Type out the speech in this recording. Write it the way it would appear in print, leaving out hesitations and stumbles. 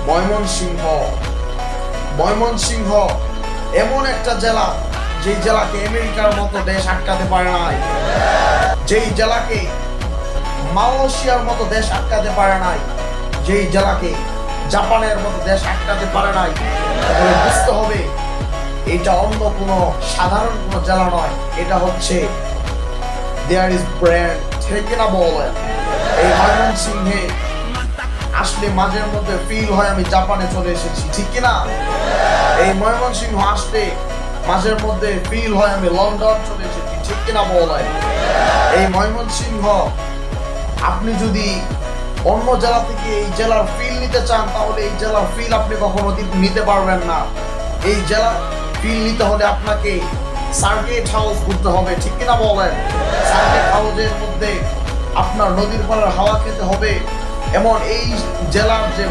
ময়মনসিংহ। ময়মনসিংহ এমন একটা জেলা, যেই জেলাকে আমেরিকার মতো দেশ আটকাতে পারে নাই, যেই জেলাকে মালয়েশিয়ার মতো দেশ আটকাতে পারে নাই, যেই জেলাকে জাপানের মতো দেশ আটকাতে পারে নাই। তাহলে বুঝতে হবে এটা অন্য কোনো সাধারণ কোনো জেলা নয়, এটা হচ্ছে দেয়ার ইজ ব্র্যান্ড। ঠিক না বলেন? এই ময়মনসিংহে আসলে মাঝের মধ্যে ফিল হয় আমি জাপানে চলে এসেছি, ঠিক কিনা? এই ময়মনসিংহ আসলে মাঝের মধ্যে ফিল হয় আমি লন্ডন চলে এসেছি, ঠিক কিনা বলেন? এই ময়মনসিংহ আপনি যদি অন্য জেলা থেকে এই জেলার ফিল নিতে চান, তাহলে এই জেলার ফিল আপনি কখনো নিতে পারবেন না। এই জেলার ফিল নিতে হলে আপনাকে সার্কিট হাউস ঘুরতে হবে, ঠিক কিনা বলেন? সার্কিট হাউসের মধ্যে আপনার নদীর পাড়ের হাওয়া খেতে হবে। এমন এই জেলার যে